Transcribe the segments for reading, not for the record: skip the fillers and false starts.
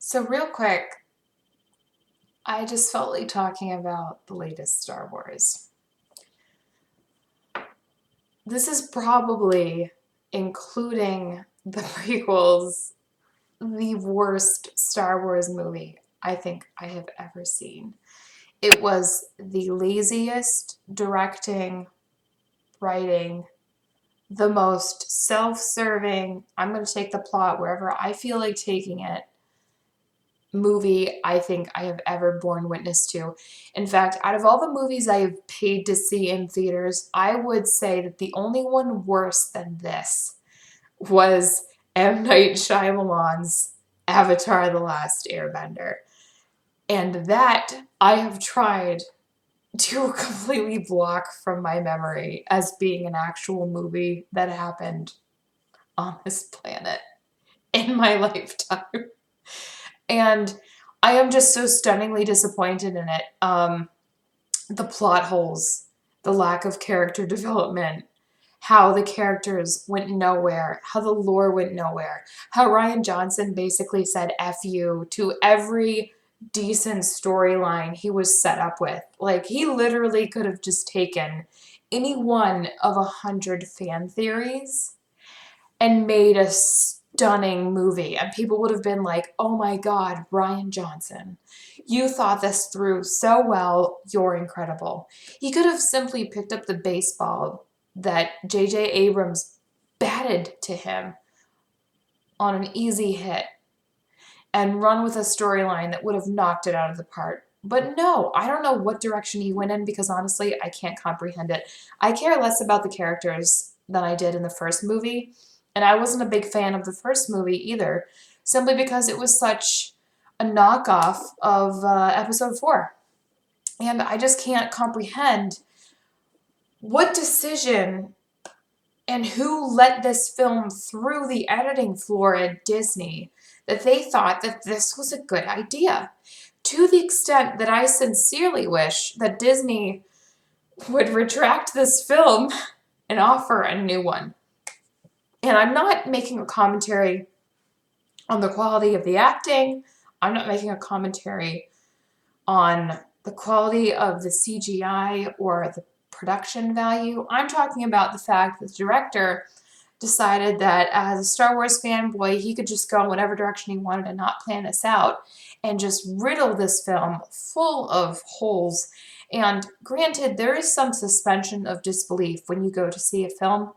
So, real quick, I just felt like talking about the latest Star Wars. This is probably, including the prequels, the worst Star Wars movie I think I have ever seen. It was the laziest directing, writing, the most self serving, I'm going to take the plot wherever I feel like taking it movie I think I have ever borne witness to. In fact, out of all the movies I have paid to see in theaters, I would say that the only one worse than this was M. Night Shyamalan's Avatar: The Last Airbender. And that I have tried to completely block from my memory as being an actual movie that happened on this planet in my lifetime. And I am just so stunningly disappointed in it. The plot holes, the lack of character development, how the characters went nowhere, how the lore went nowhere, how Rian Johnson basically said F you to every decent storyline he was set up with. Like, he literally could have just taken any one of 100 fan theories and made a stunning movie. And people would have been like, oh my God, Rian Johnson, you thought this through so well. You're incredible. He could have simply picked up the baseball that J.J. Abrams batted to him on an easy hit and run with a storyline that would have knocked it out of the park. But no, I don't know what direction he went in because honestly, I can't comprehend it. I care less about the characters than I did in the first movie. And I wasn't a big fan of the first movie either, simply because it was such a knockoff of episode 4. And I just can't comprehend what decision and who let this film through the editing floor at Disney that they thought that this was a good idea. To the extent that I sincerely wish that Disney would retract this film and offer a new one. And I'm not making a commentary on the quality of the acting. I'm not making a commentary on the quality of the CGI or the production value. I'm talking about the fact that the director decided that as a Star Wars fanboy, he could just go in whatever direction he wanted and not plan this out and just riddle this film full of holes. And granted, there is some suspension of disbelief when you go to see a film.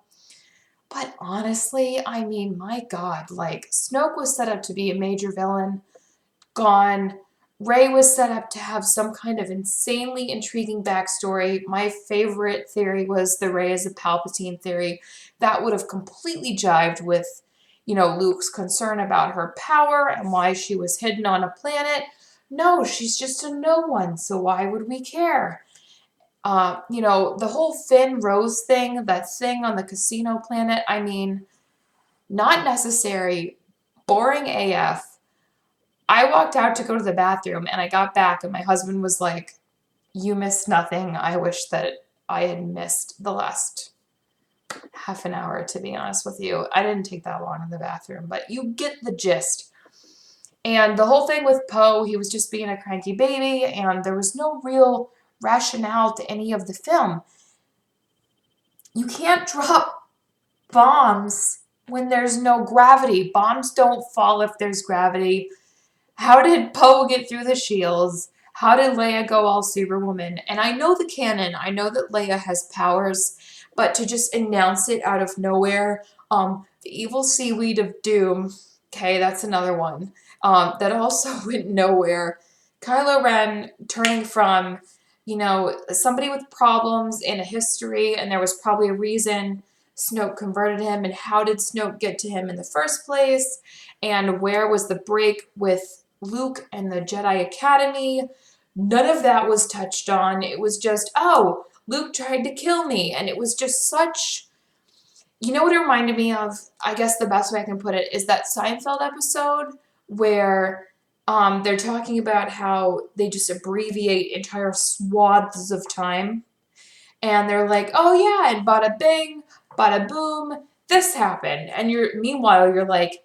But honestly, I mean, my God, like, Snoke was set up to be a major villain, gone. Rey was set up to have some kind of insanely intriguing backstory. My favorite theory was the Rey is a Palpatine theory. That would have completely jived with, Luke's concern about her power and why she was hidden on a planet. No, she's just a no one, so why would we care? The whole Finn Rose thing, that thing on the casino planet, I mean, not necessary, boring AF. I walked out to go to the bathroom and I got back and my husband was like, you missed nothing. I wish that I had missed the last half an hour, to be honest with you. I didn't take that long in the bathroom, but you get the gist. And the whole thing with Poe, he was just being a cranky baby and there was no real rationale to any of the film. You can't drop bombs when there's no gravity. Bombs don't fall if there's gravity. How did Poe get through the shields? How did Leia go all Superwoman? And I know the canon. I know that Leia has powers, but to just announce it out of nowhere, the evil seaweed of doom. Okay, that's another one. That also went nowhere. Kylo Ren turning from, somebody with problems in a history, and there was probably a reason Snoke converted him, and how did Snoke get to him in the first place? And where was the break with Luke and the Jedi Academy? None of that was touched on. It was just, oh, Luke tried to kill me. And it was just such, you know what it reminded me of? I guess the best way I can put it is that Seinfeld episode where they're talking about how they just abbreviate entire swaths of time. And they're like, oh yeah, and bada bing, bada boom, this happened. And meanwhile, you're like,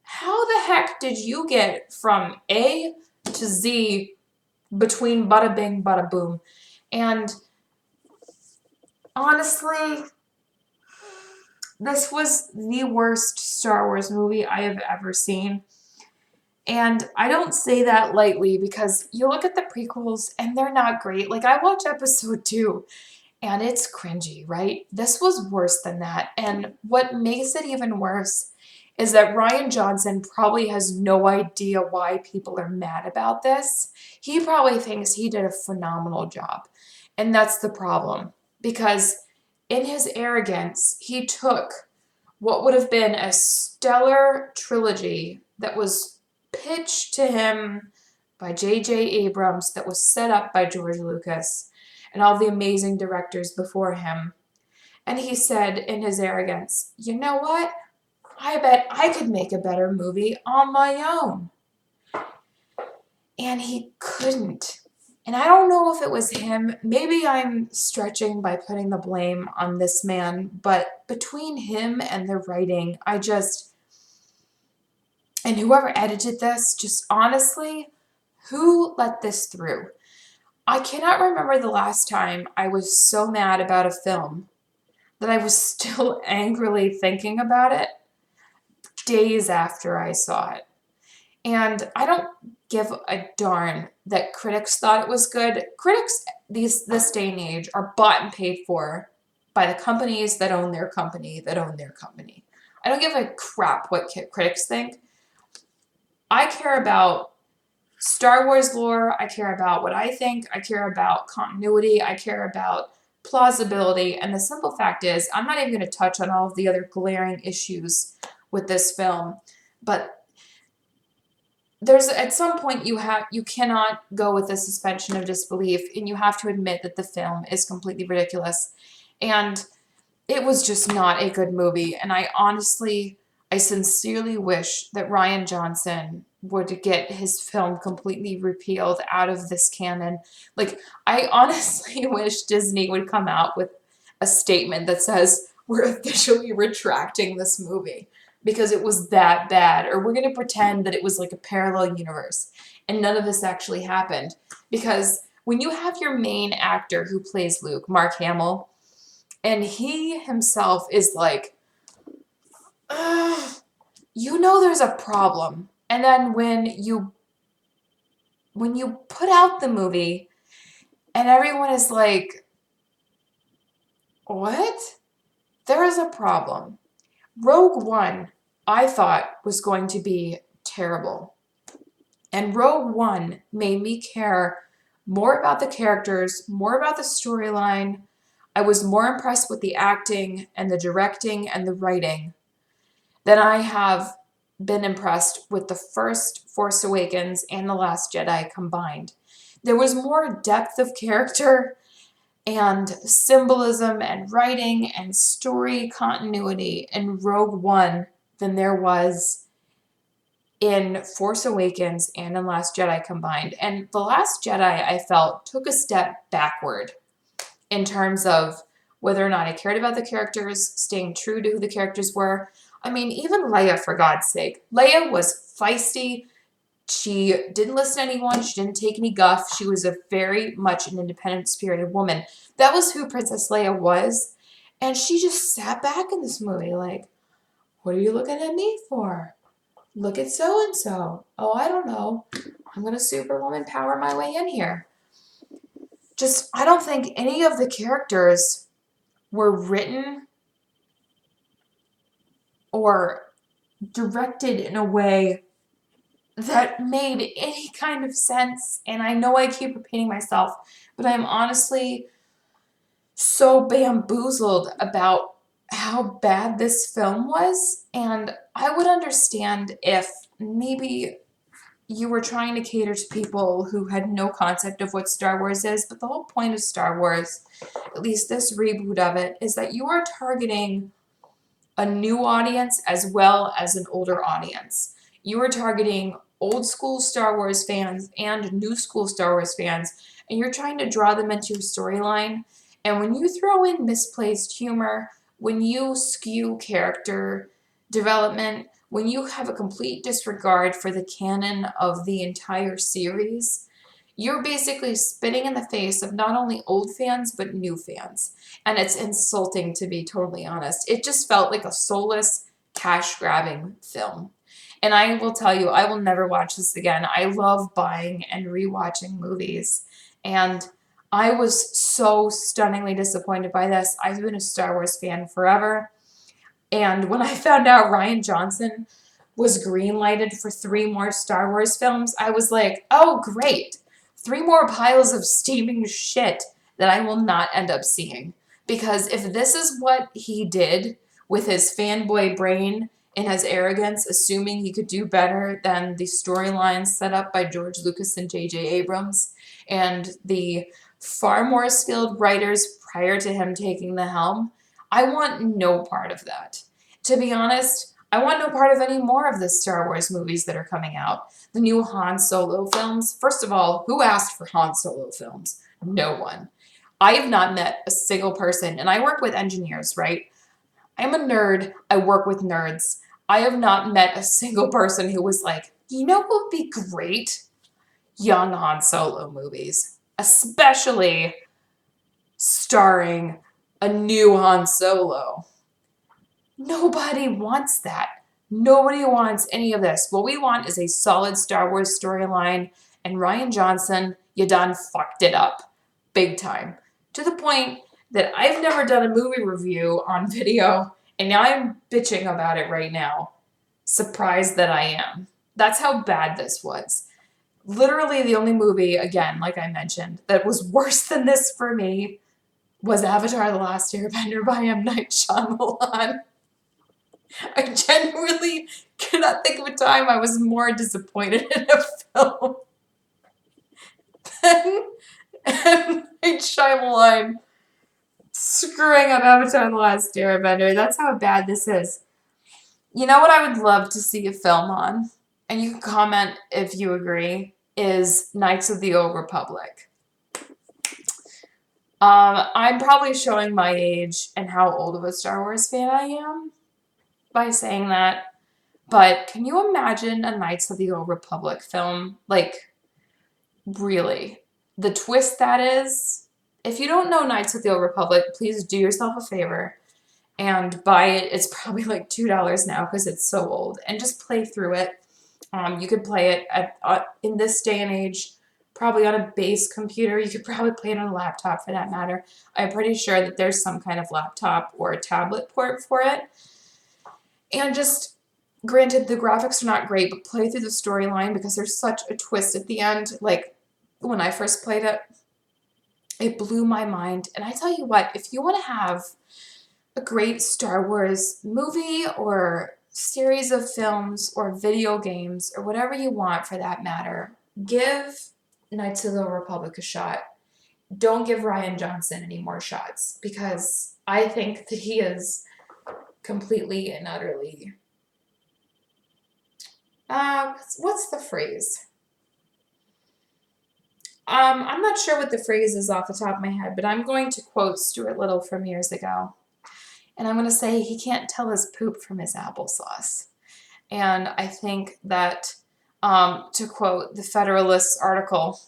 how the heck did you get from A to Z between bada bing, bada boom? And honestly, this was the worst Star Wars movie I have ever seen. And I don't say that lightly because you look at the prequels and they're not great. Like, I watched episode 2 and it's cringy, right? This was worse than that. And what makes it even worse is that Rian Johnson probably has no idea why people are mad about this. He probably thinks he did a phenomenal job. And that's the problem. Because in his arrogance, he took what would have been a stellar trilogy that was pitched to him by J.J. Abrams, that was set up by George Lucas and all the amazing directors before him. And he said in his arrogance, you know what? I bet I could make a better movie on my own. And he couldn't. And I don't know if it was him. Maybe I'm stretching by putting the blame on this man, but between him and the writing, and whoever edited this, just honestly, who let this through? I cannot remember the last time I was so mad about a film that I was still angrily thinking about it days after I saw it. And I don't give a darn that critics thought it was good. Critics this day and age are bought and paid for by the companies that own their company that own their company. I don't give a crap what critics think. I care about Star Wars lore. I care about what I think. I care about continuity. I care about plausibility. And the simple fact is, I'm not even going to touch on all of the other glaring issues with this film. But there's at some point you cannot go with a suspension of disbelief, and you have to admit that the film is completely ridiculous. And it was just not a good movie. And I sincerely wish that Rian Johnson would get his film completely repealed out of this canon. Like, I honestly wish Disney would come out with a statement that says, we're officially retracting this movie because it was that bad. Or we're going to pretend that it was like a parallel universe. And none of this actually happened. Because when you have your main actor who plays Luke, Mark Hamill, and he himself is like, you know there's a problem. And then when you put out the movie and everyone is like, what? There is a problem. Rogue One, I thought, was going to be terrible. And Rogue One made me care more about the characters, more about the storyline. I was more impressed with the acting and the directing and the writing than I have been impressed with the first Force Awakens and The Last Jedi combined. There was more depth of character and symbolism and writing and story continuity in Rogue One than there was in Force Awakens and in Last Jedi combined. And The Last Jedi, I felt, took a step backward in terms of whether or not I cared about the characters, staying true to who the characters were. I mean, even Leia, for God's sake. Leia was feisty. She didn't listen to anyone. She didn't take any guff. She was a very much an independent, spirited woman. That was who Princess Leia was. And she just sat back in this movie like, what are you looking at me for? Look at so-and-so. Oh, I don't know. I'm going to superwoman power my way in here. Just, I don't think any of the characters were written or directed in a way that made any kind of sense. And I know I keep repeating myself, but I'm honestly so bamboozled about how bad this film was. And I would understand if maybe you were trying to cater to people who had no concept of what Star Wars is, but the whole point of Star Wars, at least this reboot of it, is that you are targeting a new audience as well as an older audience. You are targeting old school Star Wars fans and new school Star Wars fans, and you're trying to draw them into your storyline. And when you throw in misplaced humor, when you skew character development, when you have a complete disregard for the canon of the entire series, you're basically spitting in the face of not only old fans, but new fans. And it's insulting, to be totally honest. It just felt like a soulless, cash-grabbing film. And I will tell you, I will never watch this again. I love buying and rewatching movies. And I was so stunningly disappointed by this. I've been a Star Wars fan forever. And when I found out Rian Johnson was greenlighted for 3 more Star Wars films, I was like, oh, great. 3 more piles of steaming shit that I will not end up seeing. Because if this is what he did with his fanboy brain and his arrogance, assuming he could do better than the storylines set up by George Lucas and J.J. Abrams and the far more skilled writers prior to him taking the helm, I want no part of that. To be honest, I want no part of any more of the Star Wars movies that are coming out. The new Han Solo films. First of all, who asked for Han Solo films? No one. I have not met a single person, and I work with engineers, right? I'm a nerd. I work with nerds. I have not met a single person who was like, you know what would be great? Young Han Solo movies. Especially starring a new Han Solo. Nobody wants that. Nobody wants any of this. What we want is a solid Star Wars storyline, and Rian Johnson, you done fucked it up. Big time. To the point that I've never done a movie review on video, and now I'm bitching about it right now. Surprised that I am. That's how bad this was. Literally the only movie, again, like I mentioned, that was worse than this for me was Avatar: The Last Airbender by M. Night Shyamalan. I genuinely cannot think of a time I was more disappointed in a film than M. Night Shyamalan screwing up Avatar: The Last Airbender. That's how bad this is. You know what I would love to see a film on, and you can comment if you agree, is Knights of the Old Republic. I'm probably showing my age and how old of a Star Wars fan I am by saying that. But can you imagine a Knights of the Old Republic film? Like, really. The twist that is. If you don't know Knights of the Old Republic, please do yourself a favor and buy it. It's probably like $2 now because it's so old. And just play through it. You could play it in this day and age, probably on a base computer. You could probably play it on a laptop for that matter. I'm pretty sure that there's some kind of laptop or a tablet port for it. And just, granted, the graphics are not great, but play through the storyline because there's such a twist at the end. Like, when I first played it, it blew my mind. And I tell you what, if you want to have a great Star Wars movie or series of films or video games or whatever you want for that matter, give Knights of the Republic a shot. Don't give Rian Johnson any more shots because I think that he is completely and utterly what's the phrase? I'm not sure what the phrase is off the top of my head, but I'm going to quote Stuart Little from years ago. And I'm going to say he can't tell his poop from his applesauce. And I think that, to quote the Federalist article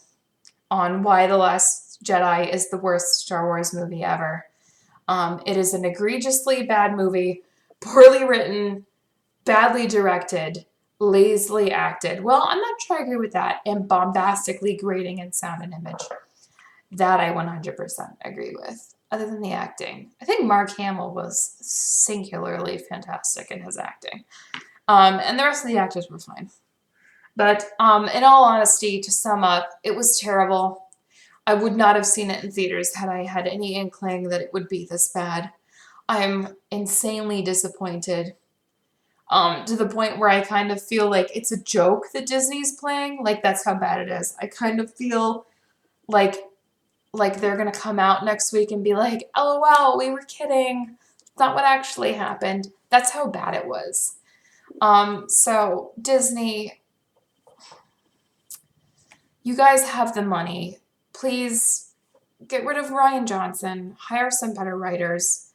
on why The Last Jedi is the worst Star Wars movie ever, it is an egregiously bad movie, poorly written, badly directed, lazily acted. Well, I'm not sure I agree with that. And bombastically grating in sound and image. That I 100% agree with. Other than the acting. I think Mark Hamill was singularly fantastic in his acting. And the rest of the actors were fine. But in all honesty, to sum up, it was terrible. I would not have seen it in theaters had I had any inkling that it would be this bad. I'm insanely disappointed. To the point where I kind of feel like it's a joke that Disney's playing. Like, that's how bad it is. I kind of feel like they're going to come out next week and be like, LOL, we were kidding. It's not what actually happened. That's how bad it was. So Disney, you guys have the money. Please get rid of Rian Johnson. Hire some better writers.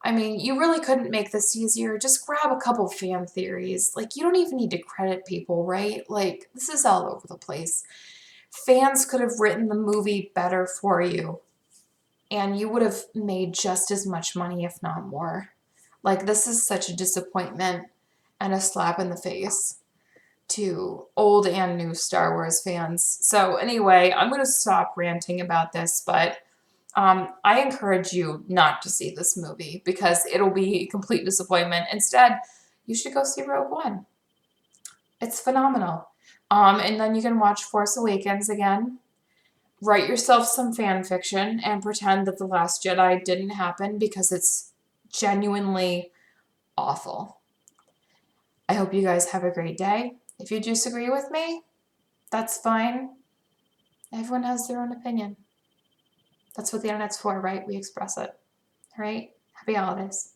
I mean, you really couldn't make this easier. Just grab a couple fan theories. Like, you don't even need to credit people, right? Like, this is all over the place. Fans could have written the movie better for you, and you would have made just as much money, if not more. Like, this is such a disappointment and a slap in the face to old and new Star Wars fans. So, anyway, I'm going to stop ranting about this, but I encourage you not to see this movie because it'll be a complete disappointment. Instead, you should go see Rogue One. It's phenomenal. And then you can watch Force Awakens again. Write yourself some fan fiction and pretend that The Last Jedi didn't happen because it's genuinely awful. I hope you guys have a great day. If you disagree with me, that's fine. Everyone has their own opinion. That's what the internet's for, right? We express it. All right? Happy holidays.